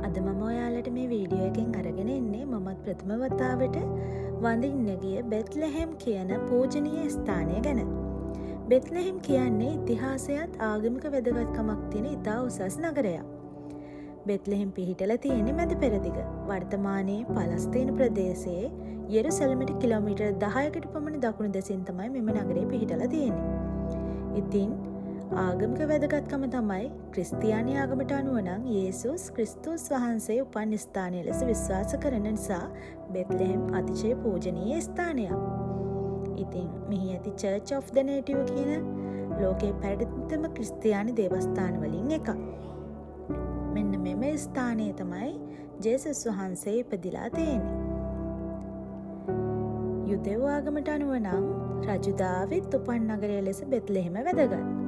අද මම ඔයාලට මේ වීඩියෝ එකෙන් අරගෙන එන්නේ මමත් ප්‍රථම වතාවට වඳින්න ගිය බෙත්ලහෙම් කියන පූජනීය ස්ථානය ගැන. බෙත්ලහෙම් කියන්නේ ඉතිහාසයත් ආගමික වැදගත්කමක් තියෙන ඉතා උසස් නගරයක්. බෙත්ලහෙම් පිහිටලා තියෙන්නේ මැද පෙරදිග. වර්තමානයේ පලස්තීන ප්‍රදේශයේ යෙරුසලමට කිලෝමීටර් 10කට පමණ දකුණු දෙසින් තමයි මෙම නගරය පිහිටලා තියෙන්නේ. ඉතින් ආගමික වැදගත්කම තමයි ක්‍රිස්තියානි ආගමට අනුව නම් යේසුස් ක්‍රිස්තුස් වහන්සේ උපන් ස්ථානය ලෙස විශ්වාස කරන නිසා බෙත්ලහෙම් අතිශය පූජනීය ස්ථානයක්. ඉතින් මෙහි ඇති චර්ච් ඔෆ් ද නේටිව් කියන ලෝකයේ පැරණිතම ක්‍රිස්තියානි දේවස්ථාන වලින් එකක්. මෙන්න මෙම ස්ථානය තමයි ජේසුස් වහන්සේ ඉපදිලා තියෙන්නේ. යුදෙව් ආගමට අනුව නම් රජු දාවිද් උපන් නගරය ලෙස බෙත්ලහෙම වැදගත්.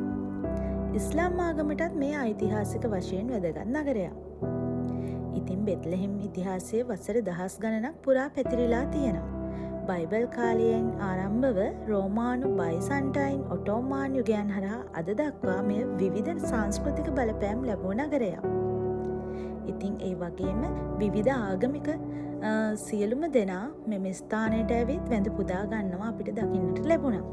ඉස්ලාම් ආගමටත් මේ ඓතිහාසික වශයෙන් වැදගත් නගරයක්. ඉතින් බෙත්ලහෙම් ඉතිහාසයේ වසර දහස් ගණනක් පුරා පැතිරිලා තියෙනවා. බයිබල් කාලයෙන් ආරම්භව රෝමානු, බයිසන්ටයින්, ඔටෝමාන් යුගයන් හරහා අද දක්වා මෙය විවිධ සංස්කෘතික බලපෑම් ලැබුව නගරයක්. ඉතින් ඒ වගේම විවිධ ආගමික සියලුම දෙනා මෙම ස්ථානයට ඇවිත් වැඳ පුදා ගන්නවා අපිට දකින්නට ලැබුණා.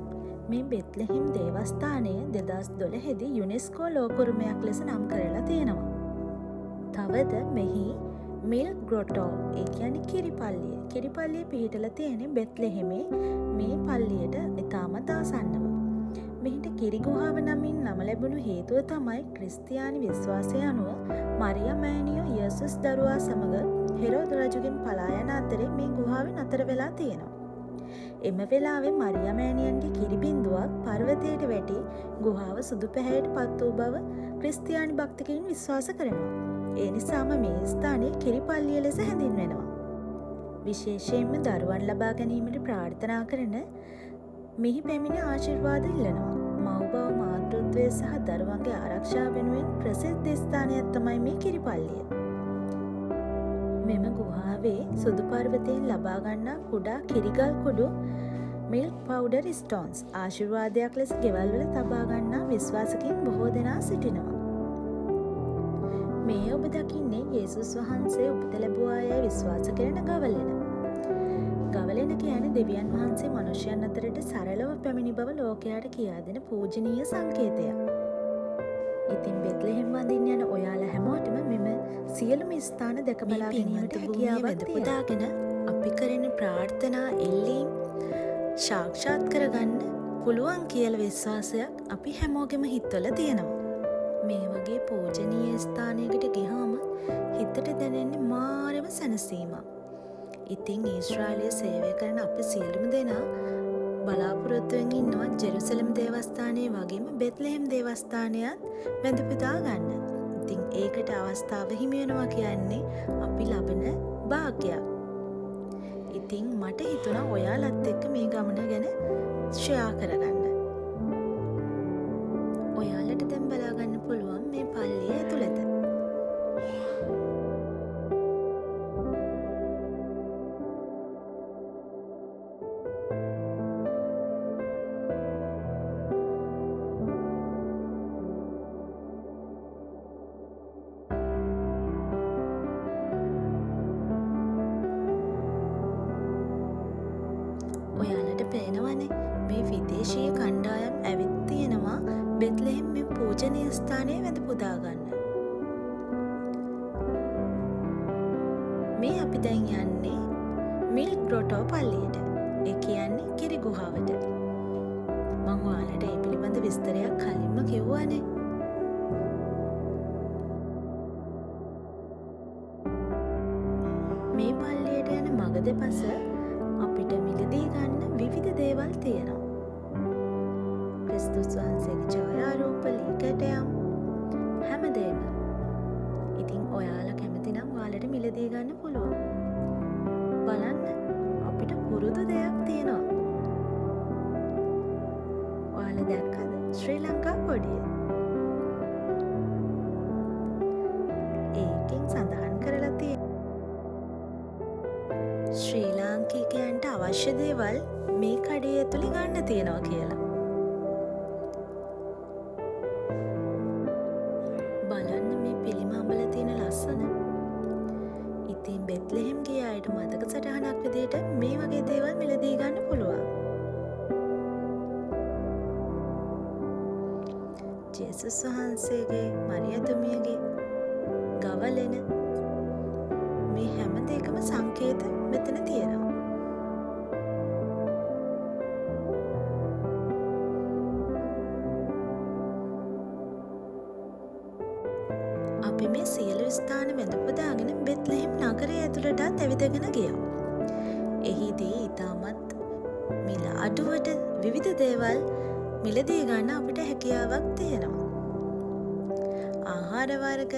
මේ බෙත්ලහෙම් දේවස්ථානය 2012 යුනෙස්කෝ ලෝක උරුමයක් ලෙස නම් කරලා තියෙනවා. තවද මෙහි මිල් ග්‍රොටෝ ඒ කියන්නේ කිරිපල්ලිය. කිරිපල්ලිය පිහිටලා තියෙන්නේ බෙත්ලහෙමේ මේ පල්ලියට ඉතාමත් ආසන්නව. මෙහිට කිරි ගුහාව නමින් නම ලැබුණු හේතුව තමයි ක්‍රිස්තියානි විශ්වාසය අනුව මරියා මෑණියෝ යේසුස් දරුවා සමග හෙරෝද රජුගෙන් පලා යන අතරේ මේ ගුහාවෙන් අතර වෙලා තියෙනවා. එම වෙලාවේ මරියා මෑණියන්ගේ කිරි බිඳුවක් පර්වතයට වැටි ගුහාව සුදු පැහැයට පත් වූ බව ක්‍රිස්තියානි භක්තිකයින් විශ්වාස කරනවා. ඒ නිසාම මේ ස්ථානය කිරිපල්ලිය ලෙස හැඳින්වෙනවා. විශේෂයෙන්ම දරුවන් ලබා ගැනීමට ප්‍රාර්ථනා කරන මෙහි පැමිණ ආශිර්වාද ඉල්ලනවා. මව්බව මාතෘත්වය සහ දරුවන්ගේ ආරක්ෂාව වෙනුවෙන් ප්‍රසිද්ධ ස්ථානයක් තමයි මේ කිරිපල්ලිය. මෙම ගුහාවේ සුදු පර්වතයෙන් ලබා ගන්නා කුඩා කිරිගල් කුඩු මිල්ක් පවුඩර් ස්ටෝන්ස් ආශිර්වාදයක් ලෙස ගෙවල් වල තබා ගන්නා විශ්වාසකින් බොහෝ දෙනා සිටිනවා. මේ ඔබ දකින්නේ යේසුස් වහන්සේ උපත ලැබුවා යයි විශ්වාස කරන ගවලෙන. ගවලෙන කියන්නේ දෙවියන් වහන්සේ මනුෂ්‍යයන් අතරට සරලව පැමිණි බව ලෝකයට කියා දෙන පූජනීය සංකේතයක්. ඉතින් බෙත්ලහෙම් වඳින්න යන ඔයාලා හැමෝටම මෙම සියලුම ස්ථාන දැක බලා ගැනීමට හැකියාවක් පුදාගෙන අපි කරන ප්‍රාර්ථනා එල්ලීම් සාක්ෂාත් කරගන්න පුළුවන් කියලා විශ්වාසයක් අපි හැමෝගෙම හිතවල තියෙනවා. මේ වගේ පූජනීය ස්ථානයකට ගියාම හිතට දැනෙන්නේ මාරම සැනසීමක්. ඉතින් ඊශ්‍රායලයේ සේවය කරන අපි සියලුම දෙනා බලාපොරොත්තුවෙන් ඉන්නවා ජෙරුසලම් දේවස්ථානයේ වගේම බෙත්ලහෙම් දේවස්ථානයත් වැඳ පුදා ගන්න. ඉතින් ඒකට අවස්ථාව හිමි වෙනවා කියන්නේ අපි ලබන වාග්යක්. ඉතින් මට හිතුණා ඔයාලත් එක්ක මේ ගමන ගැන ෂෙයා කරගන්න. ඔයාලට දැන් බලා ගන්න පුළුවන් මේ පල්ලිය ඇතුළත. ඔයාලට පේනවනේ මේ විදේශීය කණ්ඩායම් ඇවිත් තියෙනවා බෙත්ලහෙම් මේ පූජනීය ස්ථානයේ වැඳ පුදා ගන්න. මේ අපි දැන් යන්නේ මිල්ක් ග්‍රොටෝ පල්ලියට. ඒ කියන්නේ කිරි ගුහාවට. මම ඔයාලට ඒ පිළිබඳ විස්තරයක් කලින්ම කිව්වානේ. මේ පල්ලියට යන මඟ දෙපස අපිට මිලදී ගන්න විවිධ දේවල් තියෙනවා. ක්‍රිස්තුස් වහන්සේගේ ඡායාරූප, ලේකටයම් හැමදේම. ඉතින් ඔයාලා කැමති නම් ඔයාලට මිලදී ගන්න පුළුවන්. බලන්න අපිට පුරුදු දෙයක් තියෙනවා. ඔයාලා දැක්කද ශ්‍රී ලංකා කොඩිය? ඒකෙන් සඳහන් කරලා තියෙනවා ශ්‍රී ලාංකිකයන්ට අවශ්‍ය දේවල් මේ කඩේ ඇතුලේ ගන්න තියෙනවා කියලා. බලන්න මේ පිළිම අඹල තියෙන ලස්සන. ඉතින් බෙත්ලෙහෙම් ගිය අයට මතක සටහනක් විදිහට මේ වගේ දේවල් මිලදී ගන්න පුළුවන්. ජේසුස් වහන්සේගේ, මරියතුමියගේ ගවලෙන මේ හැම දෙයකම සංකේත මෙතන තියෙනවා. අපි මේ සියලු ස්ථාන වැඳ පුදාගෙන බෙත්ලෙහෙම් නගරය ඇතුළටත් ඇවිදගෙන ගියා. එහිදී ඉතාමත් මිල අඩුවට විවිධ දේවල් මිලදී ගන්න අපිට හැකියාවක් තියෙනවා. ආහාර වර්ග,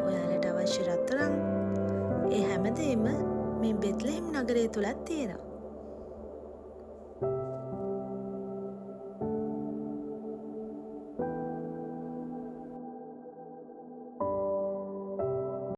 ඔයාලට අවශ්‍ය රත්තරන්, ඒ හැමදේම මේ බෙත්ලෙහෙම් නගරය තුලත් තියෙනවා.